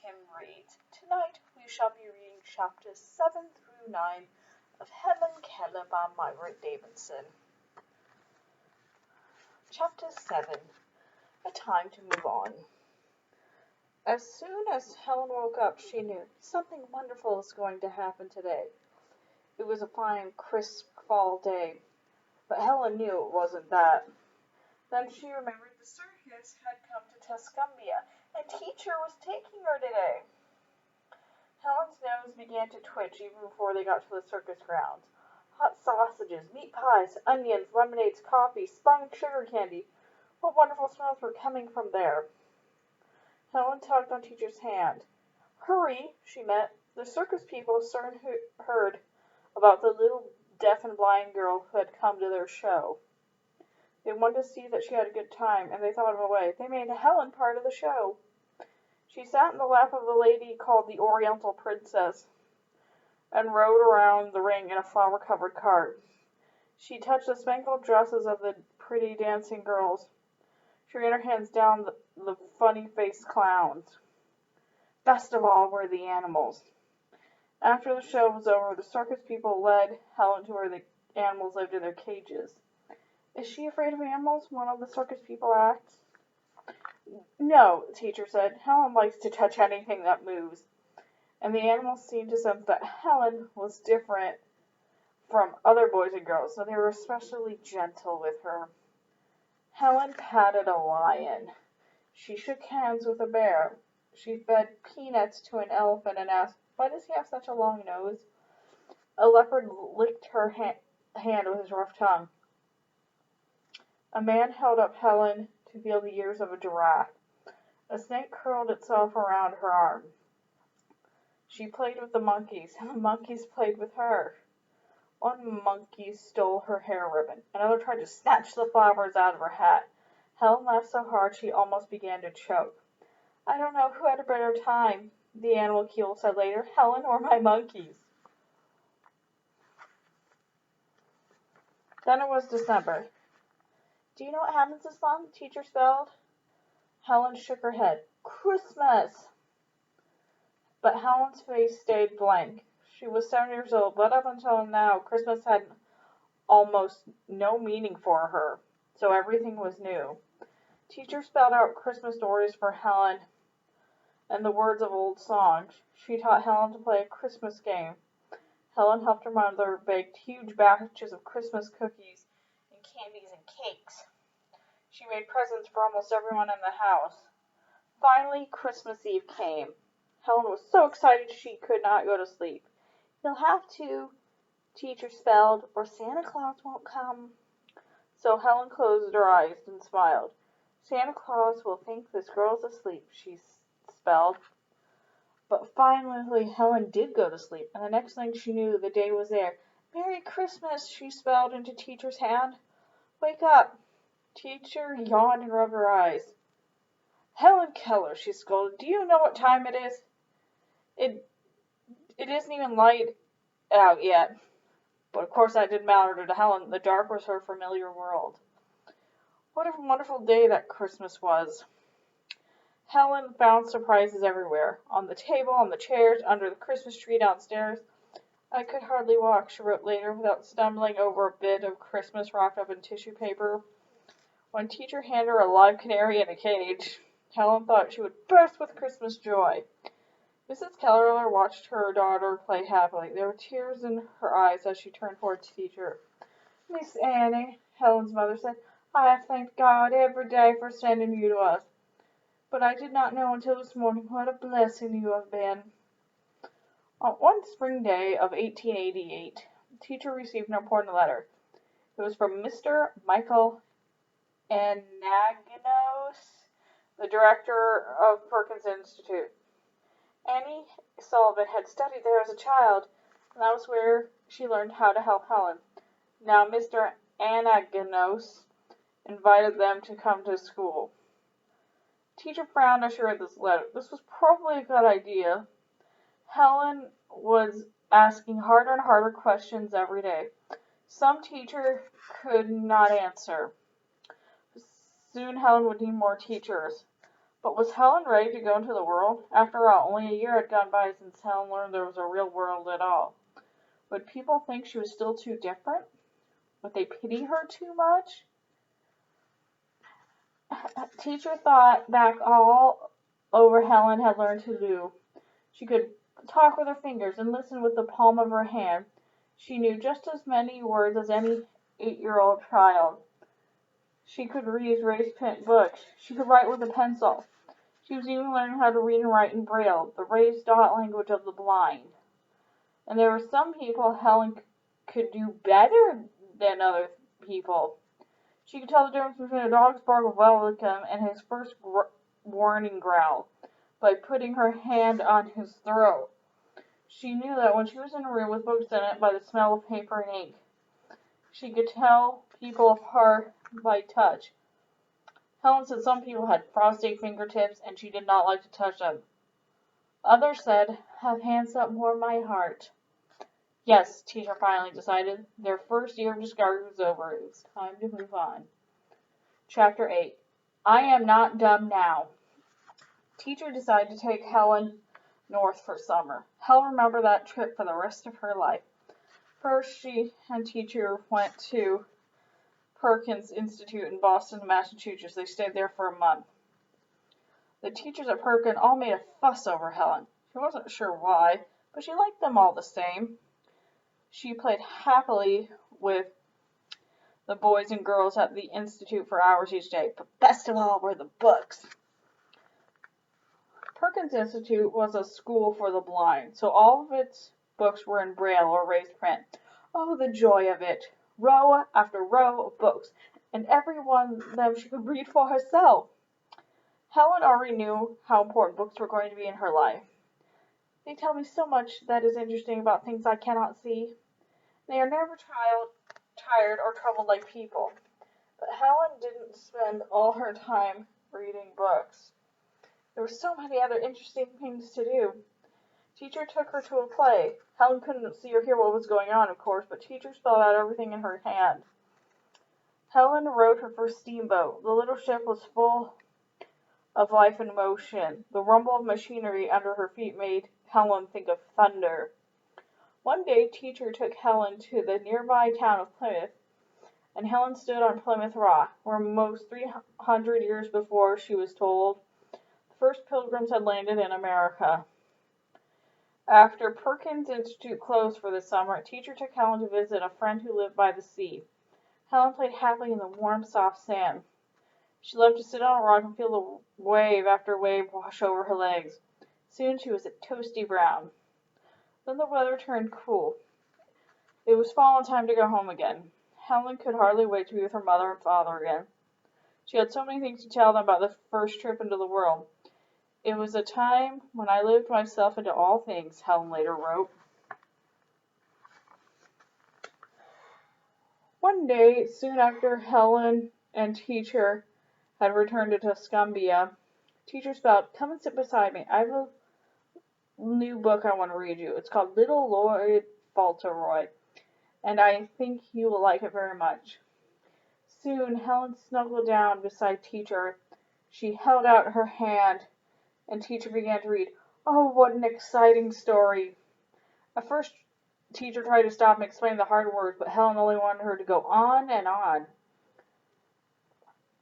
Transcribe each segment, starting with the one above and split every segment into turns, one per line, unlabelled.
Kim reads. Tonight we shall be reading chapters 7 through 9 of Helen Keller by Margaret Davidson. Chapter 7. A Time to Move On. As soon as Helen woke up, she knew something wonderful was going to happen today. It was a fine, crisp fall day, but Helen knew it wasn't that. Then she remembered the circus had come to Tuscumbia, and Teacher was taking her today. Helen's nose began to twitch even before they got to the circus grounds. Hot sausages, meat pies, onions, lemonades, coffee, spun sugar candy. What wonderful smells were coming from there. Helen tugged on Teacher's hand. Hurry, she meant. The circus people soon heard about the little deaf and blind girl who had come to their show. They wanted to see that she had a good time, and they thought of a way. They made Helen part of the show. She sat in the lap of a lady called the Oriental Princess and rode around the ring in a flower-covered cart. She touched the spangled dresses of the pretty dancing girls. She ran her hands down the funny-faced clowns. Best of all were the animals. After the show was over, the circus people led Helen to where the animals lived in their cages. Is she afraid of animals? One of the circus people asked. No, the Teacher said. Helen likes to touch anything that moves. And the animals seemed to sense that Helen was different from other boys and girls, so they were especially gentle with her. Helen patted a lion. She shook hands with a bear. She fed peanuts to an elephant and asked, why does he have such a long nose? A leopard licked her hand with his rough tongue. A man held up Helen to feel the ears of a giraffe. A snake curled itself around her arm. She played with the monkeys, and the monkeys played with her. One monkey stole her hair ribbon. Another tried to snatch the flowers out of her hat. Helen laughed so hard she almost began to choke. I don't know who had a better time, the animal keel said later, Helen or my monkeys. Then it was December. Do you know what happens this month? The Teacher spelled. Helen shook her head. Christmas! But Helen's face stayed blank. She was 7 years old, but up until now, Christmas had almost no meaning for her, so everything was new. Teacher spelled out Christmas stories for Helen and the words of old songs. She taught Helen to play a Christmas game. Helen helped her mother bake huge batches of Christmas cookies and candies and cakes. She made presents for almost everyone in the house. Finally, Christmas Eve came. Helen was so excited she could not go to sleep. You'll have to, Teacher spelled, or Santa Claus won't come. So Helen closed her eyes and smiled. Santa Claus will think this girl's asleep, she spelled. But finally Helen did go to sleep, and the next thing she knew, the day was there. Merry Christmas, she spelled into Teacher's hand. Wake up. Teacher yawned and rubbed her eyes. Helen Keller, she scolded. Do you know what time it is? It isn't even light out yet. But of course that didn't matter to Helen. The dark was her familiar world. What a wonderful day that Christmas was. Helen found surprises everywhere. On the table, on the chairs, under the Christmas tree downstairs. I could hardly walk, she wrote later, without stumbling over a bit of Christmas wrapped up in tissue paper. When Teacher handed her a live canary in a cage, Helen thought she would burst with Christmas joy. Mrs. Keller watched her daughter play happily. There were tears in her eyes as she turned toward Teacher. Miss Annie, Helen's mother said, I have thanked God every day for sending you to us. But I did not know until this morning what a blessing you have been. On one spring day of 1888, Teacher received an important letter. It was from Mr. Michael Anagnos, the director of Perkins Institute. Annie Sullivan had studied there as a child, and that was where she learned how to help Helen. Now Mr. Anagnos invited them to come to school. Teacher frowned as she read this letter. This was probably a good idea. Helen was asking harder and harder questions every day. Some Teacher could not answer. Soon Helen would need more teachers. But was Helen ready to go into the world? After all, only a year had gone by since Helen learned there was a real world at all. Would people think she was still too different? Would they pity her too much? Teacher thought back all over Helen had learned to do. She could talk with her fingers and listen with the palm of her hand. She knew just as many words as any 8-year-old child. She could read raised-print books. She could write with a pencil. She was even learning how to read and write in Braille, the raised dot language of the blind. And there were some people Helen could do better than other people. She could tell the difference between a dog's bark of welcome and his first warning growl by putting her hand on his throat. She knew that when she was in a room with books in it by the smell of paper and ink. She could tell people apart by touch. Helen said some people had frosty fingertips and she did not like to touch them. Others said, "Have hands that warm my heart." Yes, teacher finally decided. Their first year of discovery was over. It was time to move on. Chapter 8. I am not dumb now. Teacher decided to take Helen north for summer. Helen remembered that trip for the rest of her life. First, she and teacher went to Perkins Institute in Boston, Massachusetts. They stayed there for a month. The teachers at Perkins all made a fuss over Helen. She wasn't sure why, but she liked them all the same. She played happily with the boys and girls at the Institute for hours each day, but best of all were the books. Perkins Institute was a school for the blind, so all of its books were in Braille or raised print. Oh, the joy of it! Row after row of books, and every one of them she could read for herself. Helen already knew how important books were going to be in her life. They tell me so much that is interesting about things I cannot see. They are never tired or troubled like people. But Helen didn't spend all her time reading books. There were so many other interesting things to do. Teacher took her to a play. Helen couldn't see or hear what was going on, of course, but teacher spelled out everything in her hand. Helen rode her first steamboat. The little ship was full of life and motion. The rumble of machinery under her feet made Helen think of thunder. One day, teacher took Helen to the nearby town of Plymouth, and Helen stood on Plymouth Rock, where most 300 years before, she was told, the first pilgrims had landed in America. After Perkins Institute closed for the summer, teacher took Helen to visit a friend who lived by the sea. Helen played happily in the warm, soft sand. She loved to sit on a rock and feel the wave after wave wash over her legs. Soon she was a toasty brown. Then the weather turned cool. It was fall and time to go home again. Helen could hardly wait to be with her mother and father again. She had so many things to tell them about the first trip into the world. It was a time when I lived myself into all things, Helen later wrote. One day, soon after Helen and teacher had returned to Tuscumbia, teacher spelled, "Come and sit beside me. I have a new book I want to read you. It's called Little Lord Fauntleroy, and I think you will like it very much." Soon, Helen snuggled down beside teacher. She held out her hand, and teacher began to read. Oh, what an exciting story! At first, teacher tried to stop and explain the hard words, but Helen only wanted her to go on and on.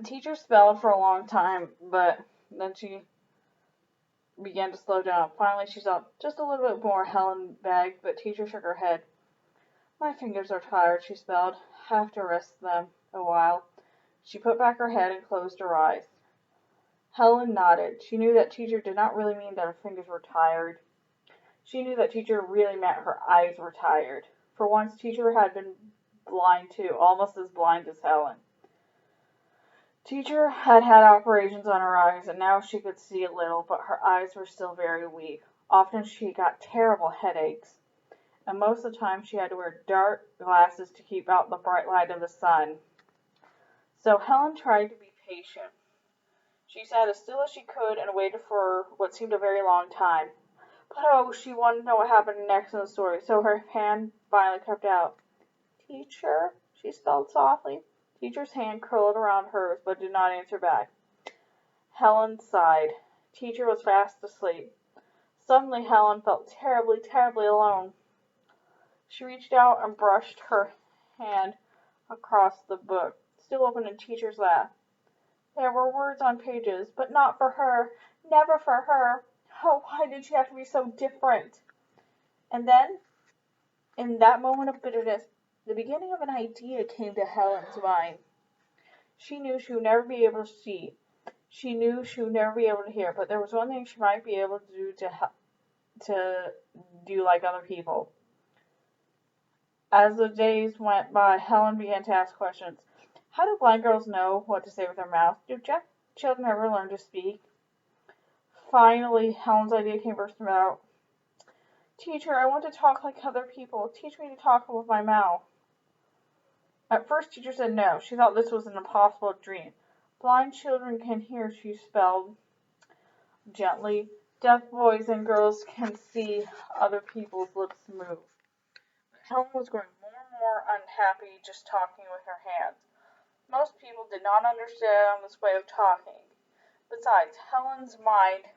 Teacher spelled for a long time, but then she began to slow down. Finally, she stopped. Just a little bit more, Helen begged, but teacher shook her head. My fingers are tired, she spelled. Have to rest them a while. She put back her head and closed her eyes. Helen nodded. She knew that teacher did not really mean that her fingers were tired. She knew that teacher really meant her eyes were tired. For once, teacher had been blind too, almost as blind as Helen. Teacher had had operations on her eyes, and now she could see a little, but her eyes were still very weak. Often she got terrible headaches, and most of the time she had to wear dark glasses to keep out the bright light of the sun. So Helen tried to be patient. She sat as still as she could and waited for what seemed a very long time. But oh, she wanted to know what happened next in the story, so her hand finally crept out. Teacher, she spelled softly. Teacher's hand curled around hers, but did not answer back. Helen sighed. Teacher was fast asleep. Suddenly Helen felt terribly, terribly alone. She reached out and brushed her hand across the book, still open in Teacher's lap. There were words on pages, but not for her, never for her. Oh, why did she have to be so different? And then, in that moment of bitterness, the beginning of an idea came to Helen's mind. She knew she would never be able to see. She knew she would never be able to hear, but there was one thing she might be able to do to do like other people. As the days went by, Helen began to ask questions. How do blind girls know what to say with their mouth? Do deaf children ever learn to speak? Finally, Helen's idea came bursting out. Teacher, I want to talk like other people. Teach me to talk with my mouth. At first, Teacher said no. She thought this was an impossible dream. Blind children can hear, she spelled gently. Deaf boys and girls can see other people's lips move. Helen was growing more and more unhappy just talking with her hands. Most people did not understand this way of talking. Besides, Helen's mind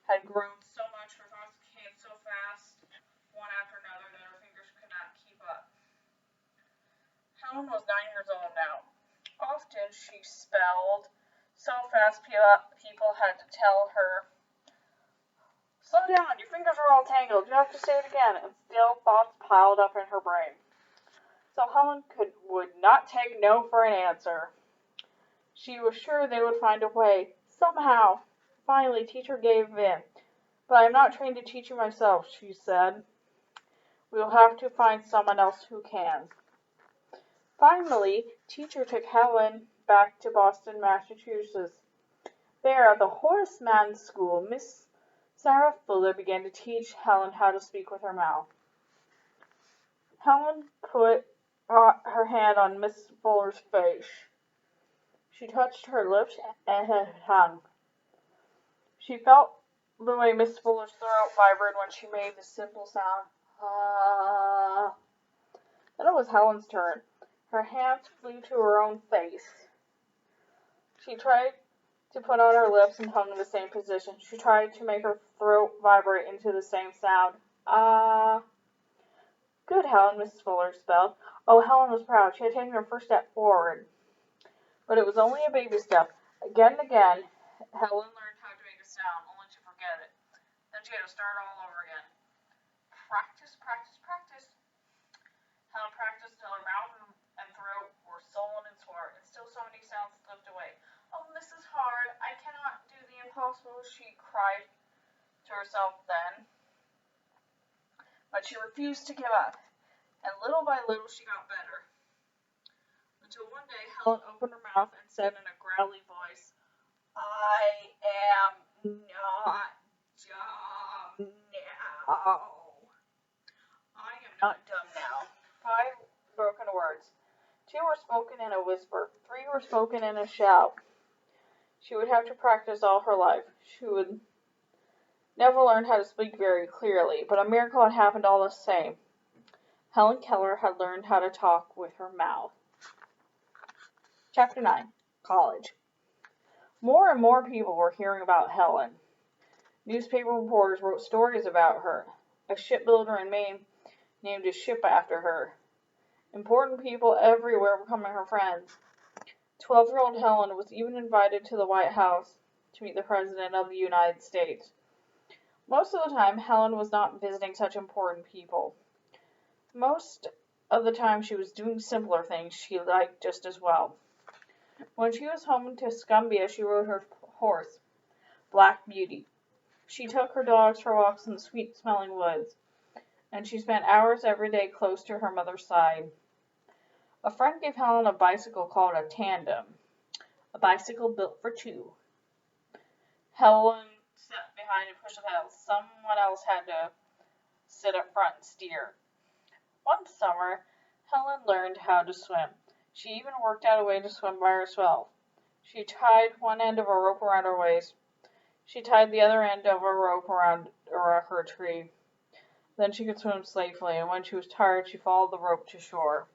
had grown so much, her thoughts came so fast, one after another, that her fingers could not keep up. Helen was 9 years old now. Often she spelled so fast people had to tell her, slow down, your fingers are all tangled, you have to say it again, and still thoughts piled up in her brain. So Helen would not take no for an answer. She was sure they would find a way, somehow. Finally, Teacher gave in. But I am not trained to teach you myself, she said. We will have to find someone else who can. Finally, Teacher took Helen back to Boston, Massachusetts. There, at the Horseman's School, Miss Sarah Fuller began to teach Helen how to speak with her mouth. Helen put her hand on Miss Fuller's face. She touched her lips and her tongue. She felt the way Miss Fuller's throat vibrated when she made the simple sound, ah. Then it was Helen's turn. Her hands flew to her own face. She tried to put on her lips and tongue in the same position. She tried to make her throat vibrate into the same sound, ah. Good, Helen, Mrs. Fuller spelled. Oh, Helen was proud. She had taken her first step forward. But it was only a baby step. Again and again, Helen learned how to make a sound, only to forget it. Then she had to start all over again. Practice, practice, practice. Helen practiced till her mouth and throat were swollen and sore, and still so many sounds slipped away. Oh, this is hard. I cannot do the impossible, she cried to herself then. But she refused to give up, and little by little she got better. Until one day Helen opened her mouth and said in a growly voice, I am not dumb now. I am not dumb now. 5 broken words. 2 were spoken in a whisper. 3 were spoken in a shout. She would have to practice all her life. She would never learn how to speak very clearly, but a miracle had happened all the same. Helen Keller had learned how to talk with her mouth. Chapter 9. College. More and more people were hearing about Helen. Newspaper reporters wrote stories about her. A shipbuilder in Maine named his ship after her. Important people everywhere were becoming her friends. 12-year-old Helen was even invited to the White House to meet the President of the United States. Most of the time, Helen was not visiting such important people. Most of the time, she was doing simpler things she liked just as well. When she was home to Scumbia, she rode her horse, Black Beauty. She took her dogs for walks in the sweet-smelling woods, and she spent hours every day close to her mother's side. A friend gave Helen a bicycle called a tandem, a bicycle built for 2. Helen sat behind and pushed the pedals. Someone else had to sit up front and steer. One summer, Helen learned how to swim. She even worked out a way to swim by herself. She tied one end of a rope around her waist. She tied the other end of a rope around a rock or a tree. Then she could swim safely, and when she was tired, she followed the rope to shore.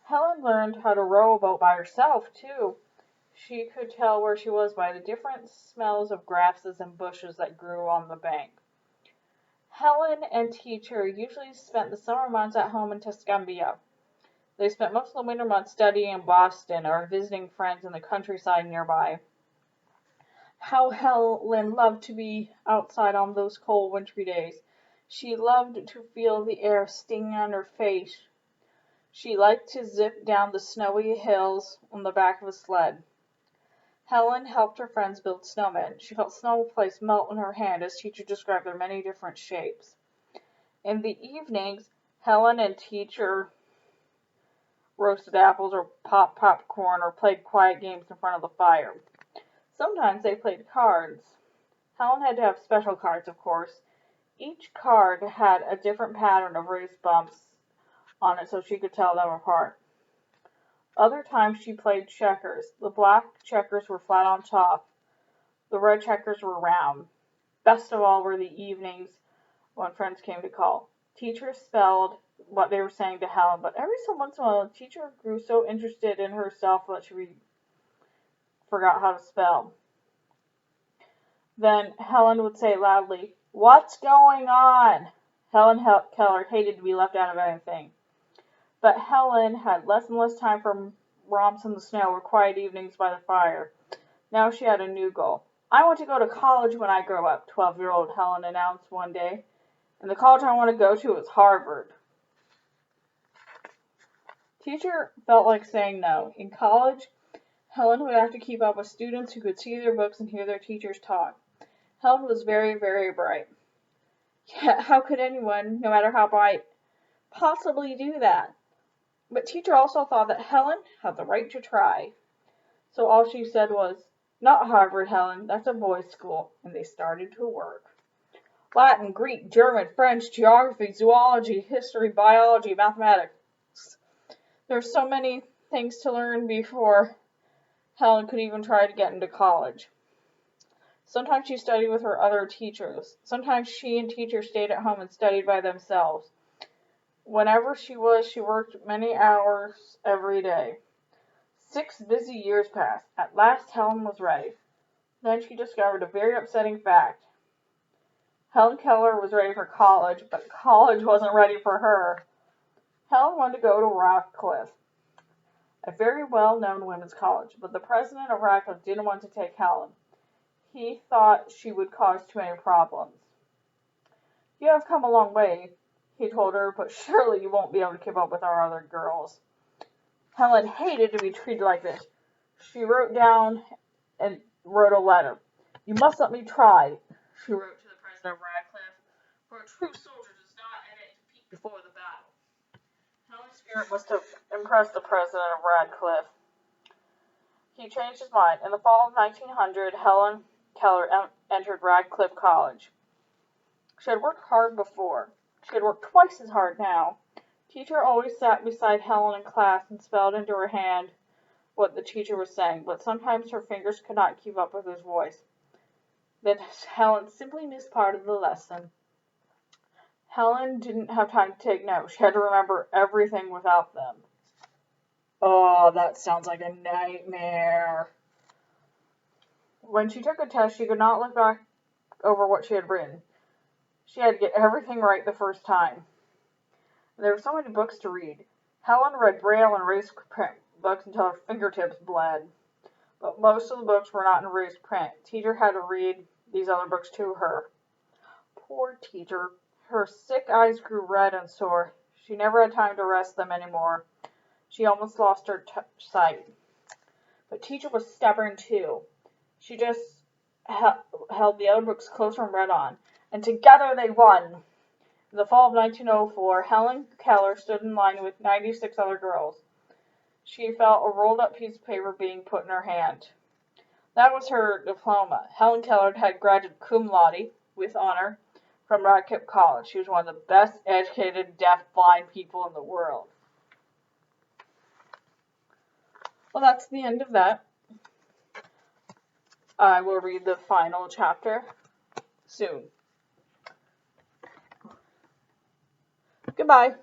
Helen learned how to row a boat by herself, too. She could tell where she was by the different smells of grasses and bushes that grew on the bank. Helen and Teacher usually spent the summer months at home in Tuscumbia. They spent most of the winter months studying in Boston or visiting friends in the countryside nearby. How Helen loved to be outside on those cold wintry days. She loved to feel the air stinging on her face. She liked to zip down the snowy hills on the back of a sled. Helen helped her friends build snowmen. She felt snowflakes melt in her hand as Teacher described their many different shapes. In the evenings, Helen and Teacher roasted apples or popped popcorn or played quiet games in front of the fire. Sometimes they played cards. Helen had to have special cards, of course. Each card had a different pattern of raised bumps on it so she could tell them apart. Other times she played checkers. The black checkers were flat on top. The red checkers were round. Best of all were the evenings when friends came to call. Teacher spelled what they were saying to Helen, but every so once in a while, the teacher grew so interested in herself that she forgot how to spell. Then Helen would say loudly, "What's going on?" Helen Keller hated to be left out of anything. But Helen had less and less time for romps in the snow or quiet evenings by the fire. Now she had a new goal. "I want to go to college when I grow up," 12-year-old Helen announced one day. "And the college I want to go to is Harvard." Teacher felt like saying no. In college, Helen would have to keep up with students who could see their books and hear their teachers talk. Helen was very, very bright. Yet how could anyone, no matter how bright, possibly do that? But Teacher also thought that Helen had the right to try. So all she said was, "Not Harvard, Helen. That's a boys' school." And they started to work. Latin, Greek, German, French, geography, zoology, history, biology, mathematics. There's so many things to learn before Helen could even try to get into college. Sometimes she studied with her other teachers. Sometimes she and Teacher stayed at home and studied by themselves. Whenever she worked many hours every day. 6 busy years passed. At last Helen was ready. Then she discovered a very upsetting fact. Helen Keller was ready for college, but college wasn't ready for her. Helen wanted to go to Radcliffe, a very well-known women's college, but the president of Radcliffe didn't want to take Helen. He thought she would cause too many problems. "You have come a long way," he told her, "but surely you won't be able to keep up with our other girls." Helen hated to be treated like this. She wrote a letter. "You must let me try," she wrote to the president of Radcliffe, "for a true soldier does not admit defeat before the battle." Helen's spirit must have impressed the president of Radcliffe. He changed his mind. In the fall of 1900, Helen Keller entered Radcliffe College. She had worked hard before. She had worked twice as hard now. Teacher always sat beside Helen in class and spelled into her hand what the teacher was saying, but sometimes her fingers could not keep up with his voice. Then Helen simply missed part of the lesson. Helen didn't have time to take notes. She had to remember everything without them. Oh, that sounds like a nightmare. When she took a test, she could not look back over what she had written. She had to get everything right the first time. There were so many books to read. Helen read Braille and raised print books until her fingertips bled. But most of the books were not in raised print. Teacher had to read these other books to her. Poor Teacher. Her sick eyes grew red and sore. She never had time to rest them anymore. She almost lost her sight. But Teacher was stubborn too. She just held the other books closer and read on. And together they won. In the fall of 1904, Helen Keller stood in line with 96 other girls. She felt a rolled-up piece of paper being put in her hand. That was her diploma. Helen Keller had graduated cum laude, with honor, from Radcliffe College. She was one of the best educated deaf-blind people in the world. Well, that's the end of that. I will read the final chapter soon. Goodbye.